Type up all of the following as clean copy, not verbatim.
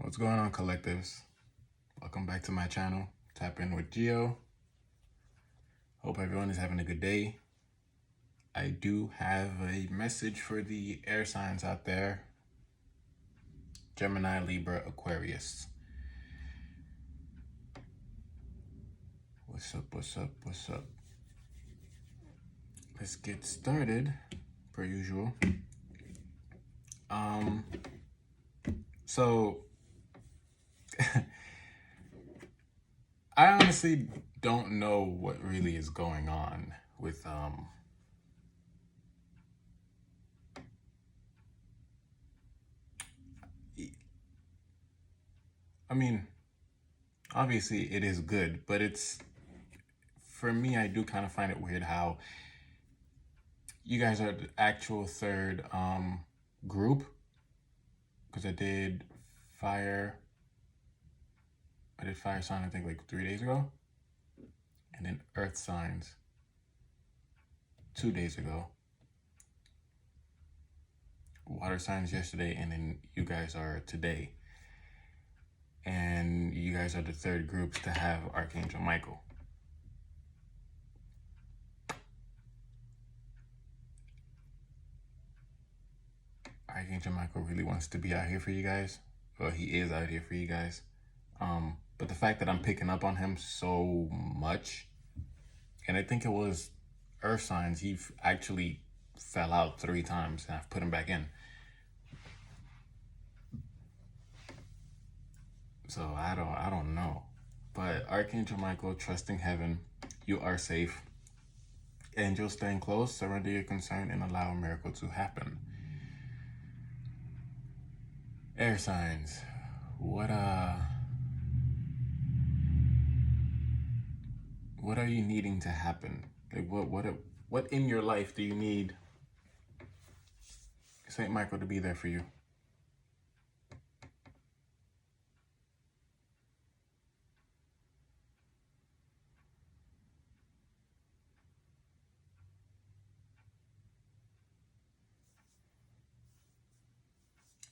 What's going on, collectives? Welcome back to my channel, Tap In with Geo. Hope everyone is having a good day. I do have a message for the air signs out there. Gemini, Libra, Aquarius. What's up, what's up, what's up? Let's get started, per usual. So I honestly don't know what really is going on with I mean, obviously it is good, but for me, I do kind of find it weird how you guys are the actual third group, because I did fire sign, I think, like 3 days ago, and then earth signs 2 days ago, water signs yesterday, and then you guys are today. And you guys are the third groups to have Archangel Micheal. Archangel Micheal really wants to be out here for you guys. Well, he is out here for you guys. But the fact that I'm picking up on him so much, and I think it was earth signs, he actually fell out 3 times and I've put him back in. So I don't know. But Archangel Micheal, trusting heaven, you are safe. Angels staying close, surrender your concern and allow a miracle to happen. Air signs, what are you needing to happen? Like what in your life do you need Saint Micheal to be there for you?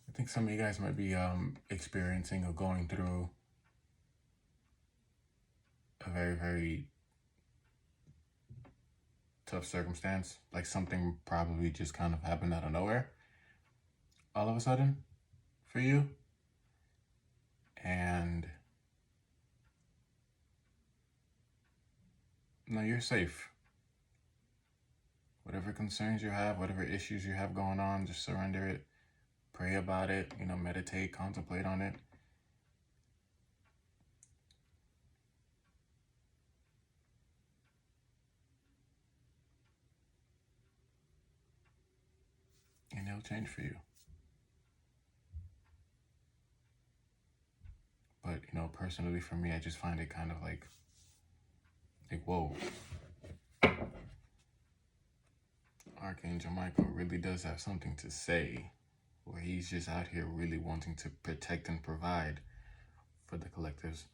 I think some of you guys might be experiencing or going through a very, very tough circumstance. Like something probably just kind of happened out of nowhere all of a sudden for you. And no, you're safe. Whatever concerns you have, whatever issues you have going on, just surrender it. Pray about it, meditate, contemplate on it. And it'll change for you. But, personally for me, I just find it kind of like, whoa. Archangel Micheal really does have something to say, where he's just out here really wanting to protect and provide for the collectives.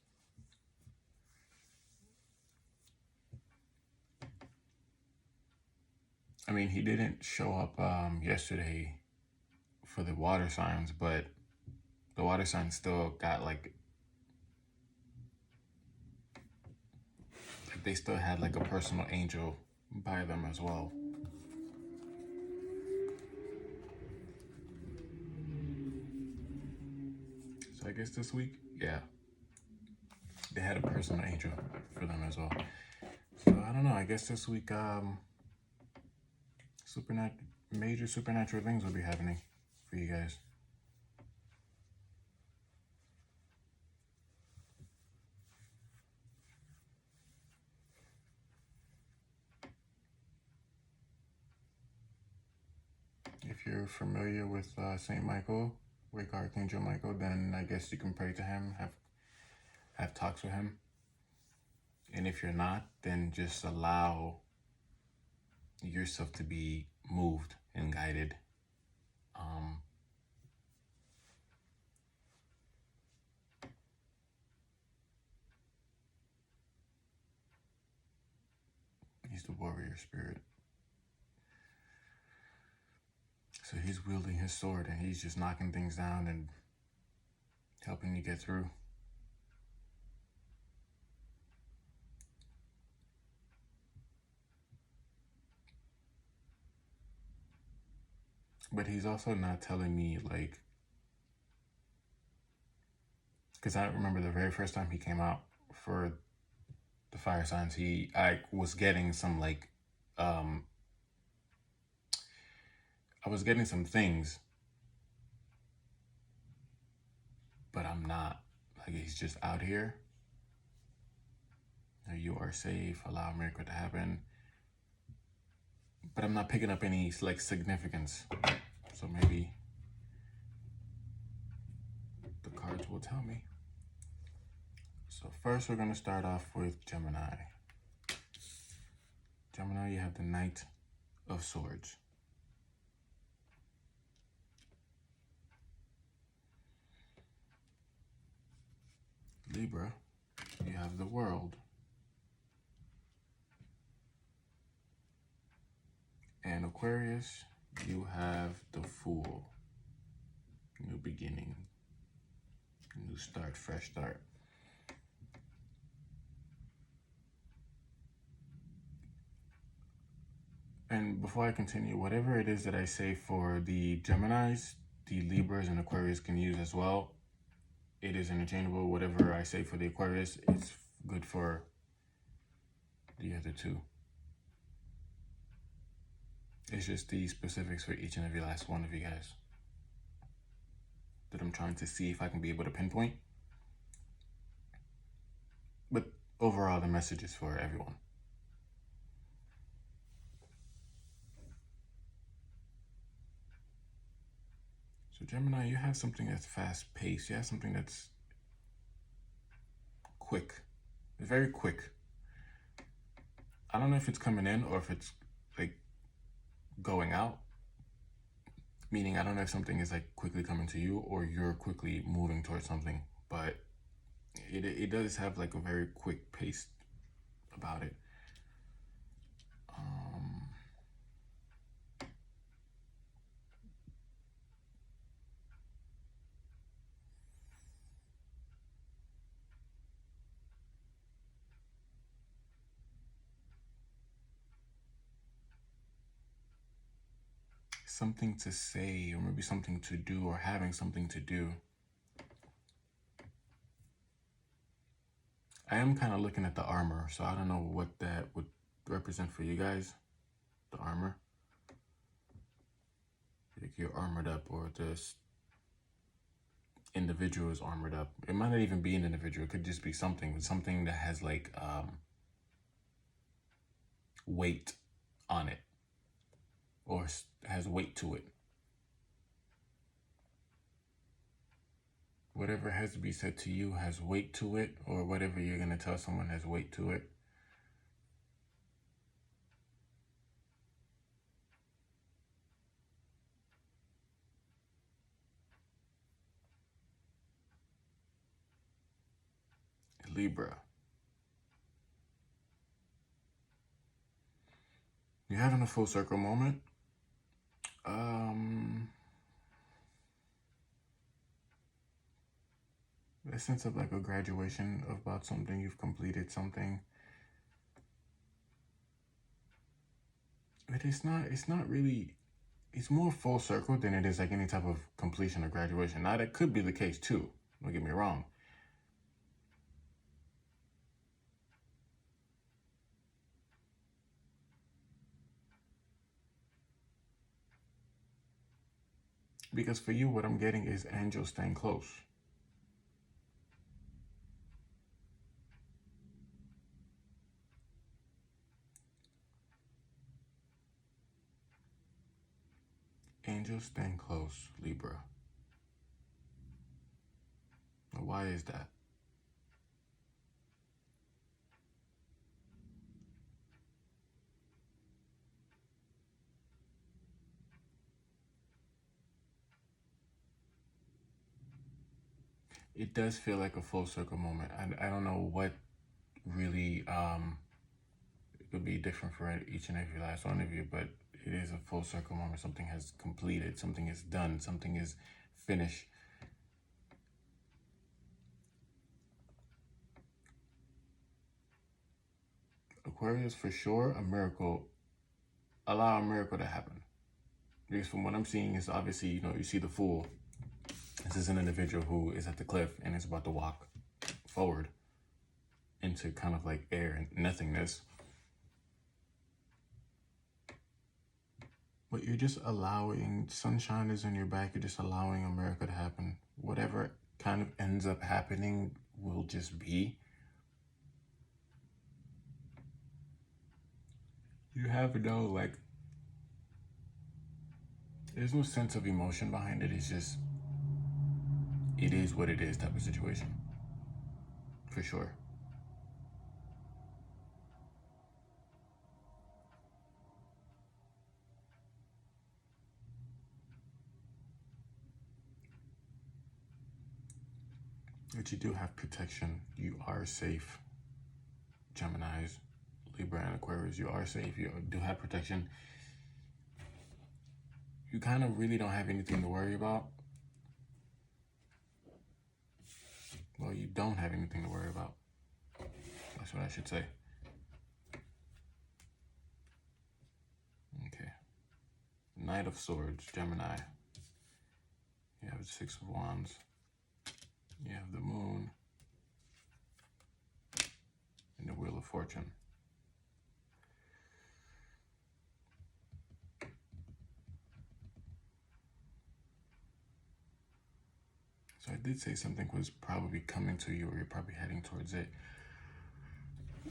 I mean, he didn't show up yesterday for the water signs, but the water signs still got like they still had like a personal angel by them as well. So I guess this week, yeah, they had a personal angel for them as well. So I don't know, I guess this week major supernatural things will be happening for you guys. If you're familiar with Saint Micheal, with Archangel Micheal, then I guess you can pray to him, have talks with him. And if you're not, then just allow yourself to be moved and guided. He's the warrior spirit. So he's wielding his sword and he's just knocking things down and helping you get through. But he's also not telling me, like, because I remember the very first time he came out for the fire signs, I was getting some, like, I was getting some things, but I'm not. Like, he's just out here. You are safe, allow a miracle to happen. But I'm not picking up any, like, significance. So maybe the cards will tell me. So first we're going to start off with Gemini. Gemini, you have the Knight of Swords. Libra, you have the World. And Aquarius, you have the Fool. New beginning, new start, fresh start. And before I continue, whatever it is that I say for the Geminis, the Libras and Aquarius can use as well. It is interchangeable. Whatever I say for the Aquarius, it's good for the other two. It's just the specifics for each and every last one of you guys that I'm trying to see if I can be able to pinpoint. But overall, the message is for everyone. So Gemini, you have something that's fast-paced. You have something that's quick. It's very quick. I don't know if it's coming in or if it's, like, going out. Meaning, I don't know if something is, like, quickly coming to you or you're quickly moving towards something. But it does have, like, a very quick pace about it. Something to say, or maybe something to do, or having something to do. I am kind of looking at the armor, so I don't know what that would represent for you guys. The armor. Like you're armored up, or this individual is armored up. It might not even be an individual. It could just be something that has, like, weight on it, or has weight to it. Whatever has to be said to you has weight to it, or whatever you're going to tell someone has weight to it. Libra. You're having a full circle moment. A sense of, like, a graduation about something. You've completed something. But it's not really, it's more full circle than it is like any type of completion or graduation. Now, that could be the case too. Don't get me wrong. Because for you, what I'm getting is angels staying close. Angels staying close, Libra. Why is that? It does feel like a full circle moment. I don't know what really it could be different for each and every last one of you, but it is a full circle moment. Something has completed, something is done, something is finished. Aquarius, for sure, a miracle. Allow a miracle to happen. Because from what I'm seeing is obviously, you know, you see the Fool. This is an individual who is at the cliff and is about to walk forward into kind of like air and nothingness. But you're just allowing, sunshine is in your back, you're just allowing a miracle to happen. Whatever kind of ends up happening will just be. You have no, like, there's no sense of emotion behind it. It's just, it is what it is type of situation. For sure. But you do have protection. You are safe. Geminis, Libra, and Aquarius, you are safe. You do have protection. You kind of really don't have anything to worry about. Well, you don't have anything to worry about. That's what I should say. Okay. Knight of Swords, Gemini. You have the Six of Wands. You have the Moon. And the Wheel of Fortune. So I did say something was probably coming to you, or you're probably heading towards it.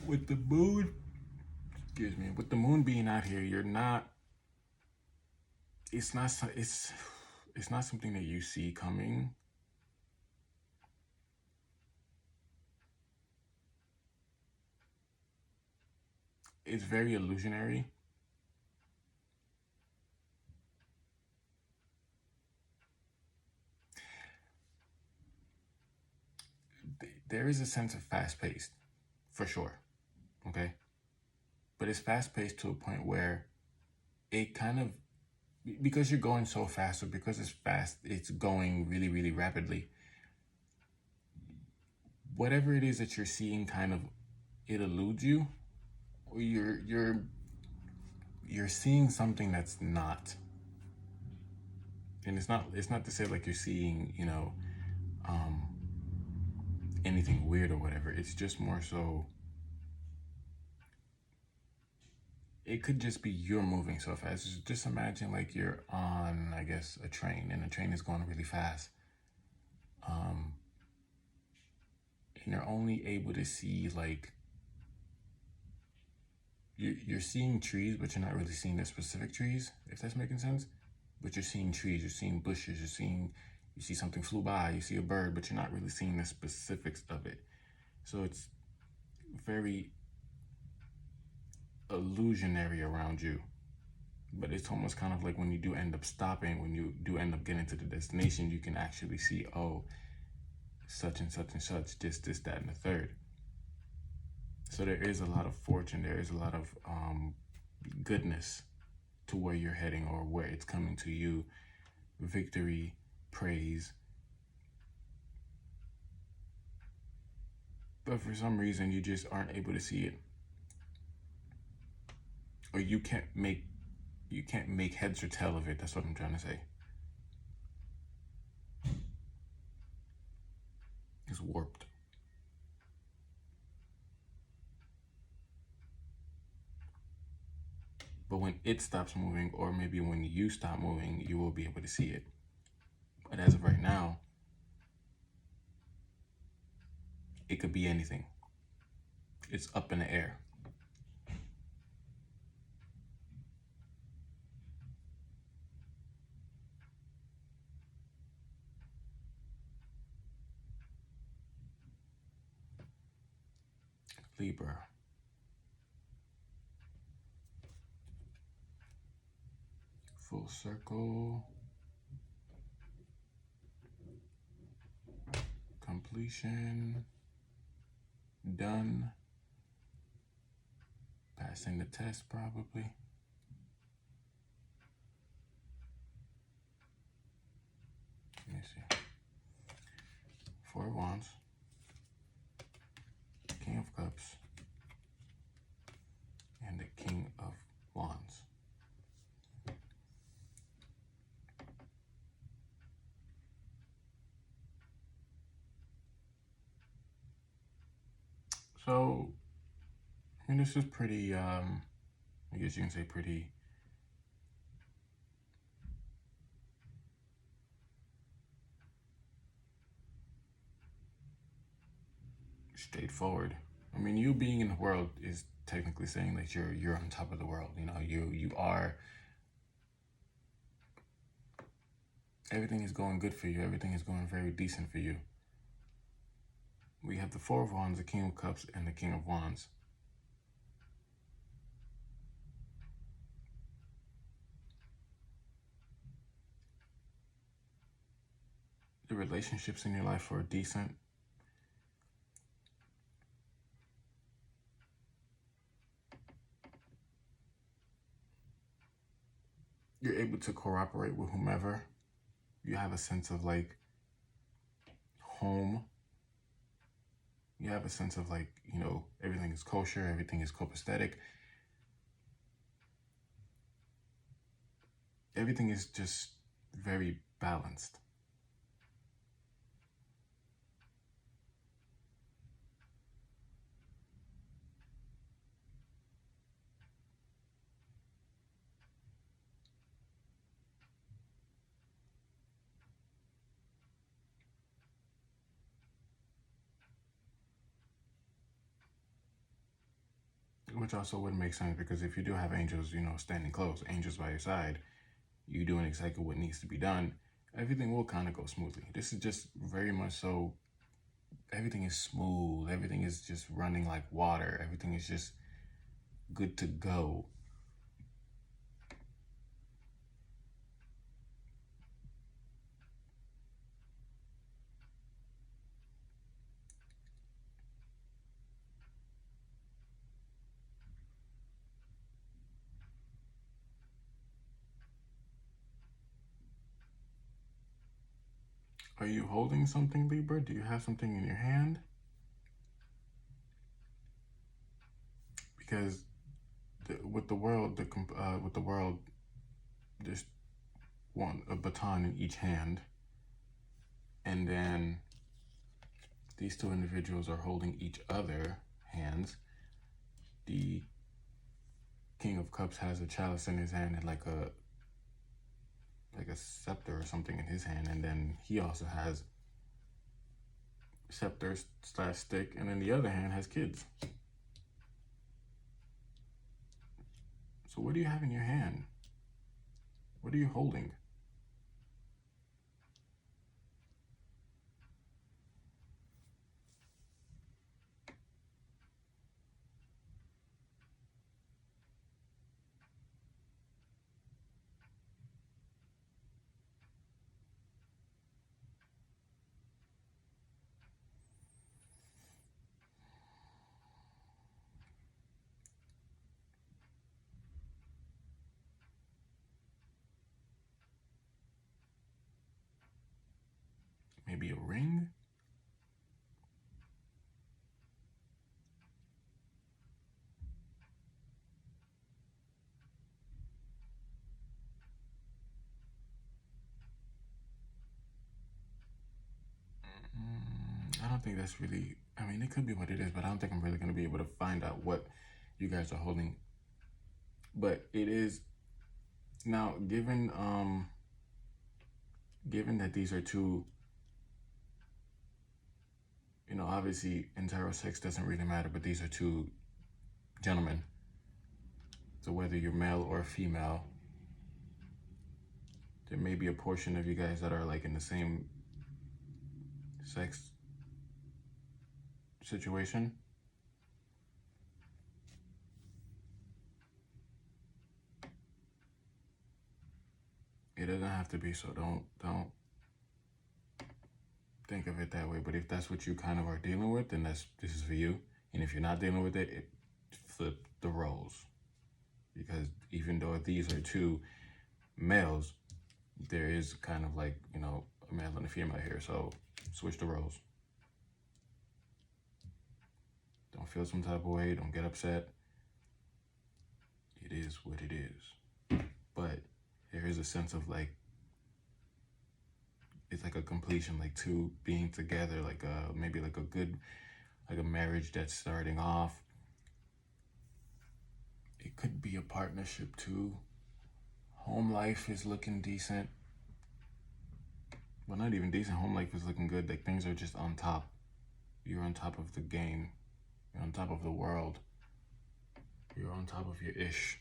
With the Moon, excuse me, with the Moon being out here, you're not, it's not something that you see coming. It's very illusionary. There is a sense of fast-paced, for sure, okay? But it's fast-paced to a point where it kind of, because you're going so fast, or because it's fast, it's going really, really rapidly. Whatever it is that you're seeing, kind of, it eludes you, or you're seeing something that's not. And it's not to say like you're seeing, you know, anything weird or whatever. It's just more so, it could just be you're moving so fast. Just imagine like you're on, I guess, a train, and the train is going really fast. And you're only able to see, like, you're seeing trees, but you're not really seeing the specific trees, if that's making sense. But you're seeing trees, you're seeing bushes, you see something flew by, you see a bird, but you're not really seeing the specifics of it. So it's very illusionary around you. But it's almost kind of like when you do end up stopping, when you do end up getting to the destination, you can actually see, oh, such and such and such, this, that, and the third. So there is a lot of fortune, there is a lot of goodness to where you're heading, or where it's coming to you. Victory, praise. But for some reason, you just aren't able to see it. Or you can't make heads or tail of it. That's what I'm trying to say. It's warped. But when it stops moving, or maybe when you stop moving, you will be able to see it. But as of right now, it could be anything. It's up in the air. Libra. Full circle. Completion. Done. Passing the test, probably. Let me see. Four of Wands. King of Cups. So, I mean, this is pretty, I guess you can say pretty straightforward. I mean, you being in the world is technically saying that you're on top of the world. You know, you are. Everything is going good for you. Everything is going very decent for you. We have the Four of Wands, the King of Cups, and the King of Wands. The relationships in your life are decent. You're able to cooperate with whomever. You have a sense of like home. You have a sense of like, you know, everything is kosher, everything is copacetic. Everything is just very balanced. Which also would make sense because if you do have angels, you know, standing close, angels by your side, you doing exactly what needs to be done, everything will kind of go smoothly. This is just very much so, everything is smooth, everything is just running like water, everything is just good to go. Are you holding something, Libra? Do you have something in your hand? Because with the world, there's a baton in each hand, and then these two individuals are holding each other hands. The King of Cups has a chalice in his hand and like a scepter or something in his hand, and then he also has scepter / stick, and then the other hand has kids. So what do you have in your hand? What are you holding? Maybe a ring? I don't think that's really, I mean, it could be what it is, but I don't think I'm really going to be able to find out what you guys are holding. But it is, now, given that these are two, you know, obviously in tarot sex doesn't really matter, but these are two gentlemen. So whether you're male or female, there may be a portion of you guys that are like in the same sex situation. It doesn't have to be, so don't think of it that way. But if that's what you kind of are dealing with, then this is for you. And if you're not dealing with it, flip the roles. Because even though these are two males, there is kind of like, you know, a male and a female here. So switch the roles. Don't feel some type of way. Don't get upset. It is what it is. But there is a sense of like, it's like a completion, like two being together, like maybe like a good like a marriage that's starting off. It could be a partnership too. Home life is looking decent. Well, not even decent. Home life is looking good. Like things are just on top. You're on top of the game. You're on top of the world. You're on top of your ish.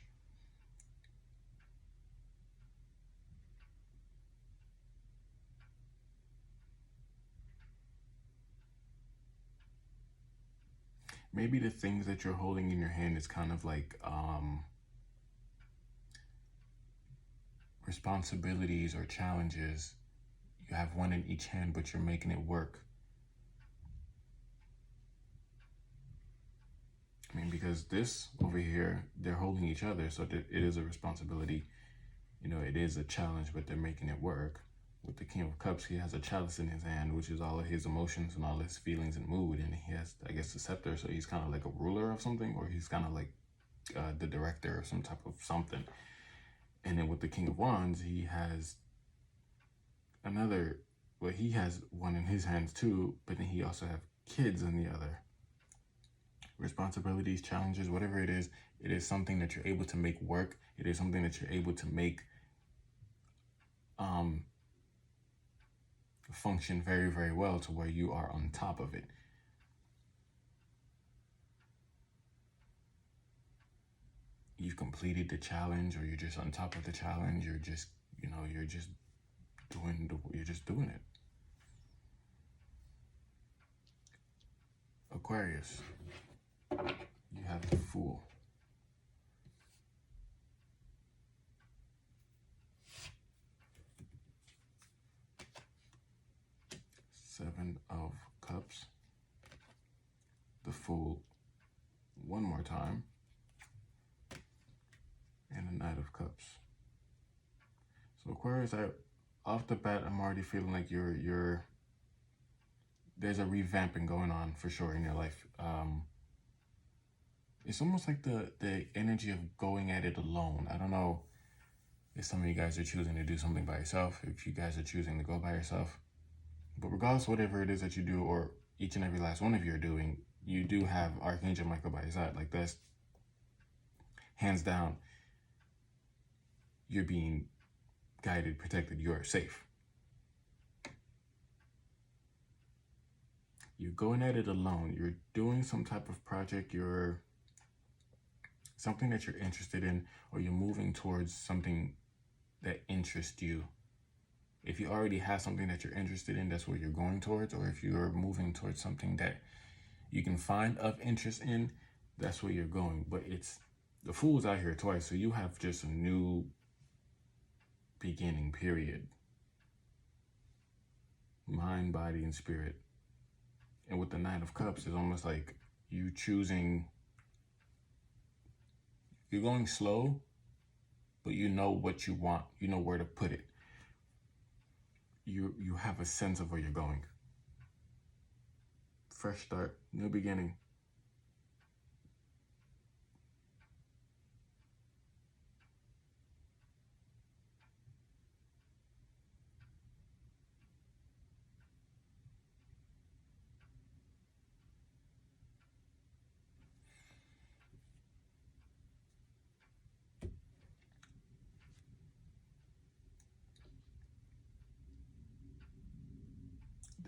Maybe the things that you're holding in your hand is kind of like responsibilities or challenges. You have one in each hand, but you're making it work. I mean, because this over here, they're holding each other, so it is a responsibility. You know, it is a challenge, but they're making it work. With the King of Cups, he has a chalice in his hand, which is all of his emotions and all his feelings and mood. And he has, I guess, the scepter, so he's kind of like a ruler of something, or he's kind of like the director of some type of something. And then with the King of Wands, he has another, well, he has one in his hands too, but then he also have kids in the other. Responsibilities, challenges, whatever it is something that you're able to make work. It is something that you're able to make function very, very well to where you are on top of it. You've completed the challenge, or you're just on top of the challenge. You're just, you know, you're just doing it. Aquarius, you have the Fool. Seven of Cups, the Fool one more time, and the Knight of Cups. So Aquarius, off the bat, I'm already feeling like there's a revamping going on for sure in your life. It's almost like the energy of going at it alone. I don't know if some of you guys are choosing to do something by yourself, if you guys are choosing to go by yourself. But regardless, whatever it is that you do, or each and every last one of you are doing, you do have Archangel Micheal by your side. Like that's hands down, you're being guided, protected, you're safe. You're going at it alone. You're doing some type of project. You're something that you're interested in, or you're moving towards something that interests you. If you already have something that you're interested in, that's what you're going towards. Or if you're moving towards something that you can find of interest in, that's where you're going. But it's the Fool's out here twice, so you have just a new beginning, period. Mind, body, and spirit. And with the Nine of Cups, it's almost like you choosing, you're going slow, but you know what you want. You know where to put it. You have a sense of where you're going. Fresh start, new beginning.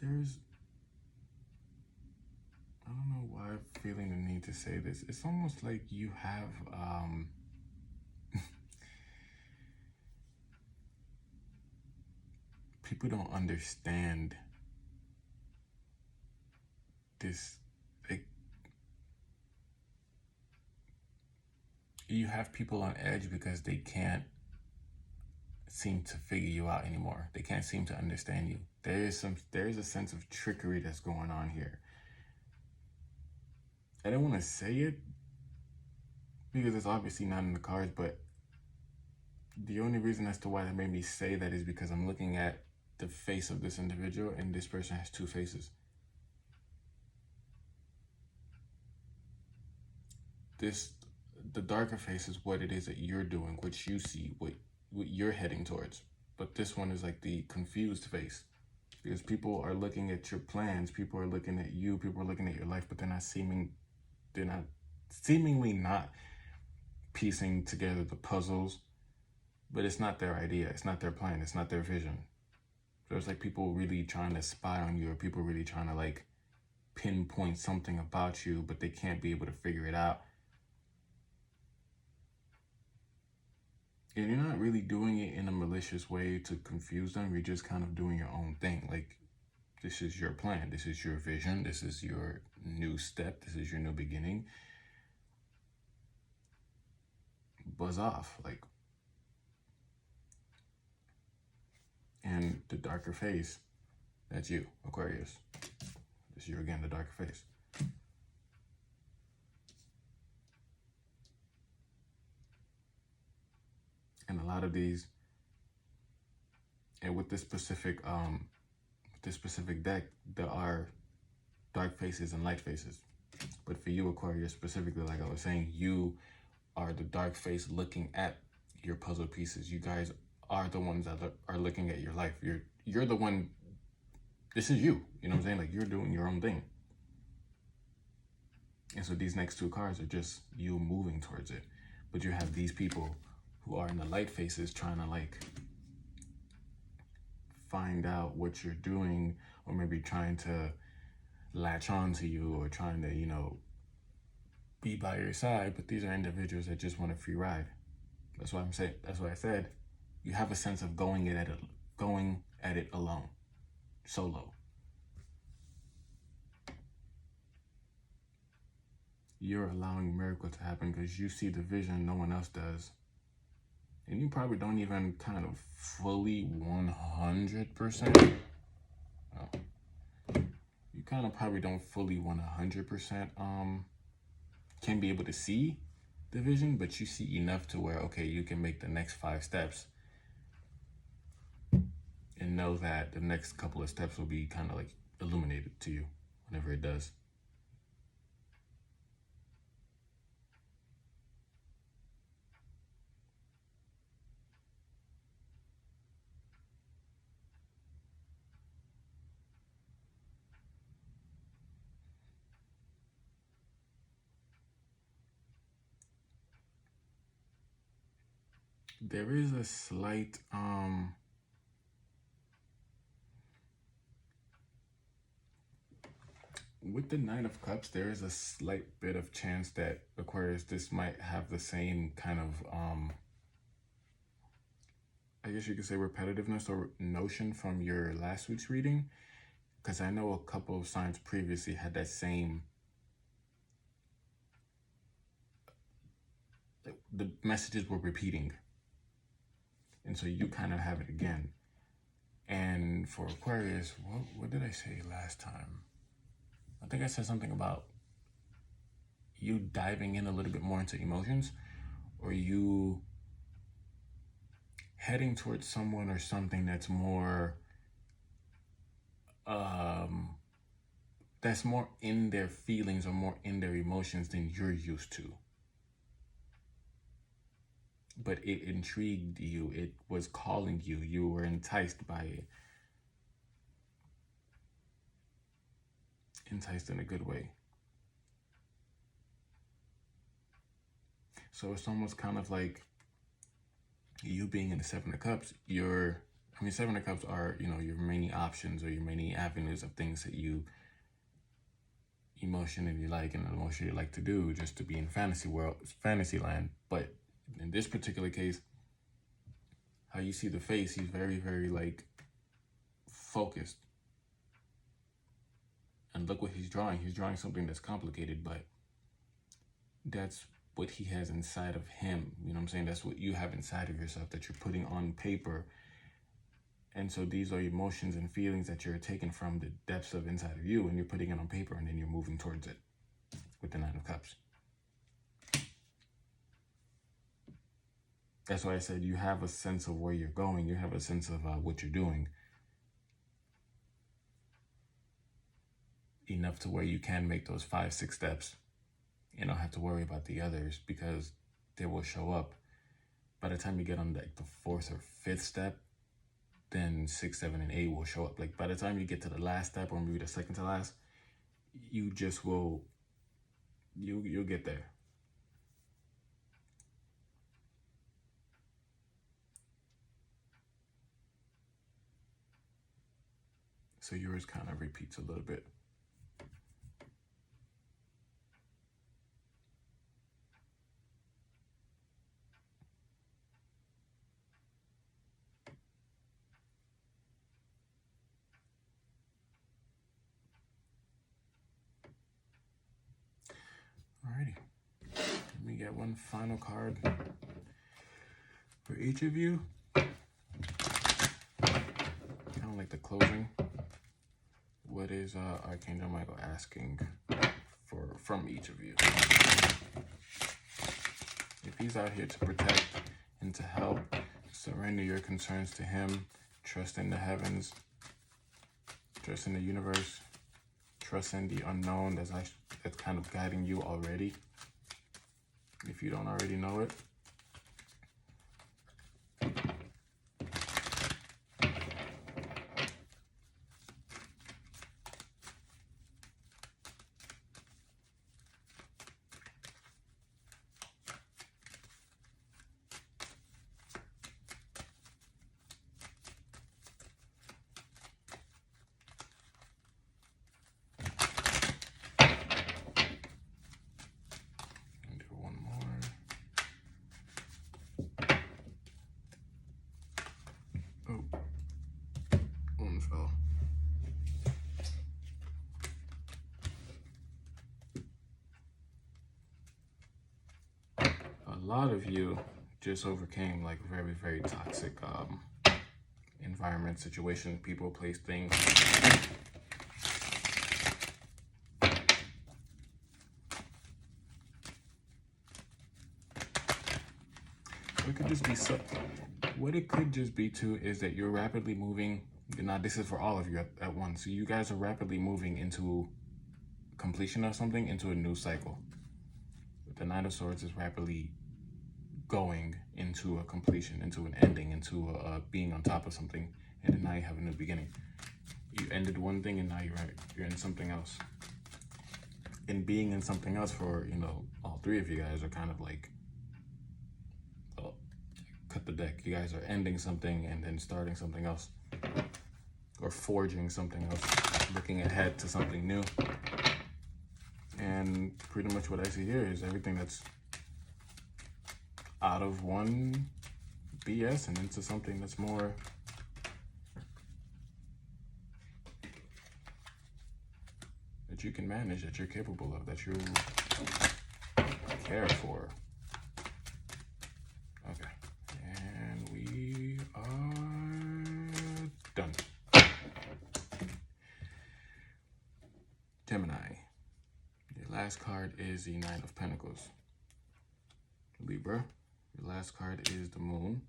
I don't know why I'm feeling the need to say this. It's almost like you have, people don't understand this. Like, you have people on edge because they can't seem to figure you out anymore. They can't seem to understand you. There is a sense of trickery that's going on here. I don't want to say it because it's obviously not in the cards, but the only reason as to why that made me say that is because I'm looking at the face of this individual, and this person has two faces. The darker face is what it is that you're doing, what you see, what you're heading towards. But this one is like the confused face. Because people are looking at your plans, people are looking at you, people are looking at your life, but they're not seemingly not piecing together the puzzles. But it's not their idea, it's not their plan, it's not their vision. So it's like people really trying to spy on you, or people really trying to like pinpoint something about you, but they can't be able to figure it out. And you're not really doing it in a malicious way to confuse them. You're just kind of doing your own thing. Like, this is your plan. This is your vision. This is your new step. This is your new beginning. Buzz off. Like, and the darker face, that's you, Aquarius. This is you again, the darker face. And a lot of these, and with this specific deck, there are dark faces and light faces. But for you, Aquarius, specifically, like I was saying, you are the dark face looking at your puzzle pieces. You guys are the ones that are looking at your life. You're the one. This is you. You know what I'm saying? Like, you're doing your own thing. And so these next two cards are just you moving towards it. But you have these people who are in the light faces trying to like find out what you're doing, or maybe trying to latch on to you, or trying to, you know, be by your side. But these are individuals that just want a free ride. That's why I said you have a sense of going at it alone, solo. You're allowing a miracle to happen because you see the vision no one else does. And you probably don't even kind of fully 100%. You kind of probably don't fully 100% can be able to see the vision, but you see enough to where, okay, you can make the next 5 steps and know that the next couple of steps will be kind of like illuminated to you whenever it does. There is a slight with the Nine of Cups, there is a slight bit of chance that Aquarius, this might have the same kind of I guess you could say repetitiveness or notion from your last week's reading, because I know a couple of signs previously had that same, the messages were repeating. And so you kind of have it again. And for Aquarius, what did I say last time? I think I said something about you diving in a little bit more into emotions, or you heading towards someone or something that's more in their feelings or more in their emotions than you're used to. But it intrigued you, it was calling you, you were enticed by it. Enticed in a good way. So it's almost kind of like you being in the Seven of Cups. Seven of Cups are, you know, your many options or your many avenues of things that you emotionally like and emotionally like to do, just to be in fantasy land. But in this particular case, how you see the face, he's very, very like focused. And look what he's drawing. He's drawing something that's complicated, but that's what he has inside of him. You know what I'm saying? That's what you have inside of yourself that you're putting on paper. And so these are emotions and feelings that you're taking from the depths of inside of you, and you're putting it on paper, and then you're moving towards it with the Nine of Cups. That's why I said you have a sense of where you're going. You have a sense of what you're doing. Enough to where you can make those 5-6 steps. You don't have to worry about the others because they will show up. By the time you get on like the 4th or 5th step, then 6, 7, and 8 will show up. Like by the time you get to the last step, or maybe the second to last, you just will, you'll get there. So yours kind of repeats a little bit. Alrighty, let me get one final card for each of you. Kind of like the closing. What is Archangel Micheal asking from each of you? If he's out here to protect and to help, surrender your concerns to him, trust in the heavens, trust in the universe, trust in the unknown that's kind of guiding you already, if you don't already know it. A lot of you just overcame like very, very toxic environment, situation, people, place, things. It could just be what it could just be too is that you're rapidly moving. Now this is for all of you at once. So you guys are rapidly moving into completion of something, into a new cycle. The Nine of Swords is rapidly going into a completion, into an ending, into a being on top of something, and then now you have a new beginning. You ended one thing and now you're in something else. And being in something else for, you know, all three of you guys are kind of like, oh, cut the deck. You guys are ending something and then starting something else, or forging something else, looking ahead to something new. And pretty much what I see here is everything that's out of one BS and into something that's more that you can manage, that you're capable of, that you care for. Okay, and we are done. Gemini, your last card is the Nine of Pentacles. Libra, your last card is the Moon.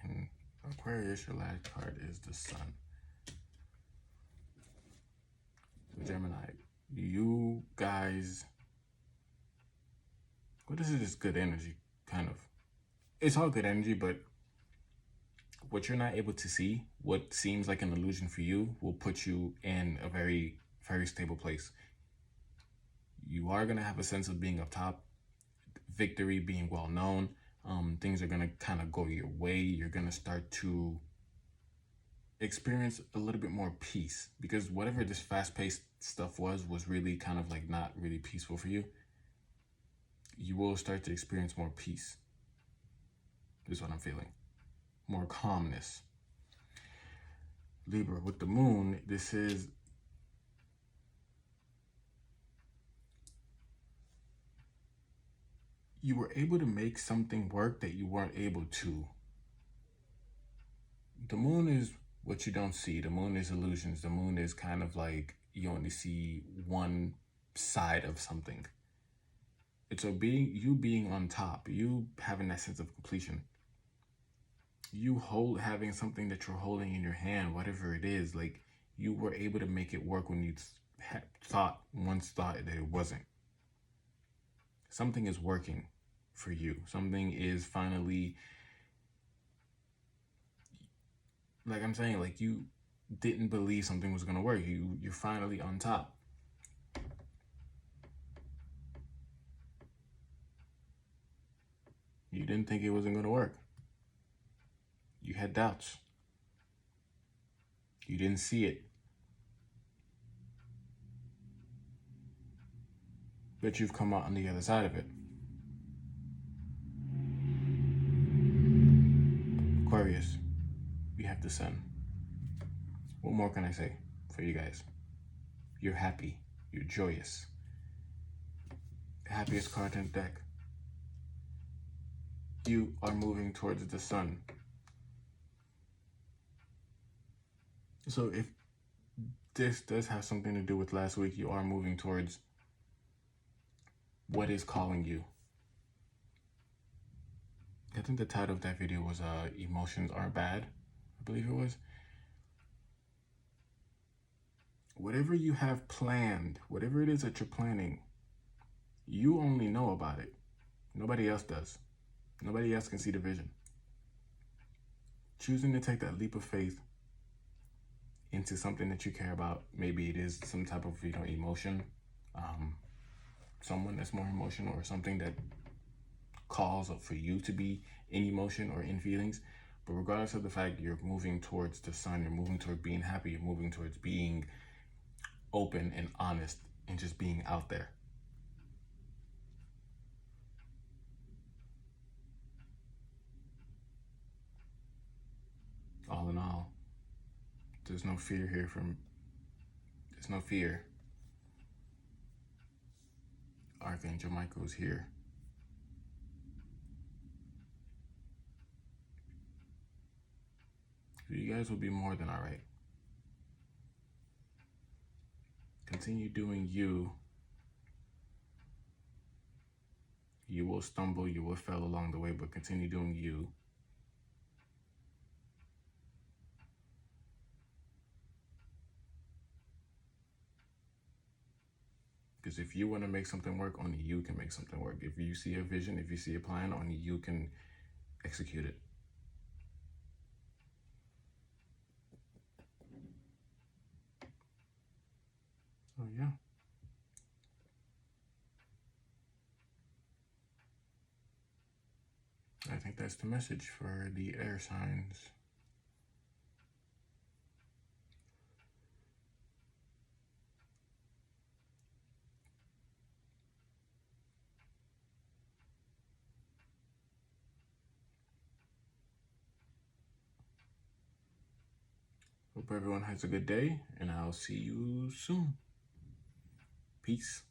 And Aquarius, your last card is the Sun. So Gemini, you guys, well, this is just good energy, kind of. It's all good energy, but what you're not able to see, what seems like an illusion for you, will put you in a very, very stable place. You are going to have a sense of being up top, victory, being well known. Things are going to kind of go your way. You're going to start to experience a little bit more peace, because whatever this fast-paced stuff was really kind of like not really peaceful for you. You will start to experience more peace. This is what I'm feeling. More calmness. Libra, with the Moon, this is you were able to make something work that you weren't able to. The Moon is what you don't see. The Moon is illusions. The Moon is kind of like you only see one side of something. It's you being on top, you having that sense of completion. You having something that you're holding in your hand, whatever it is, like you were able to make it work when you once thought that it wasn't. Something is working for you. Something is finally, like I'm saying, like you didn't believe something was gonna work. You're finally on top. You didn't think it wasn't gonna work. You had doubts. You didn't see it. But you've come out on the other side of it. Aquarius, we have the sun. What more can I say for you guys? You're happy. You're joyous. The happiest card in the deck. You are moving towards the sun. So if this does have something to do with last week, you are moving towards what is calling you. I think the title of that video was Emotions Aren't Bad, I believe it was. Whatever you have planned, whatever it is that you're planning, you only know about it. Nobody else does. Nobody else can see the vision. Choosing to take that leap of faith into something that you care about, maybe it is some type of, emotion, someone that's more emotional, or something that calls for you to be in emotion or in feelings. But regardless of the fact, you're moving towards the sun, you're moving toward being happy, you're moving towards being open and honest and just being out there. All in all, there's no fear here there's no fear. Archangel Micheal is here. You guys will be more than all right. Continue doing you. You will stumble, you will fail along the way, but continue doing you. Because if you want to make something work, only you can make something work. If you see a vision, if you see a plan, only you can execute it. So yeah. I think that's the message for the air signs. Hope everyone has a good day, and I'll see you soon. Peace.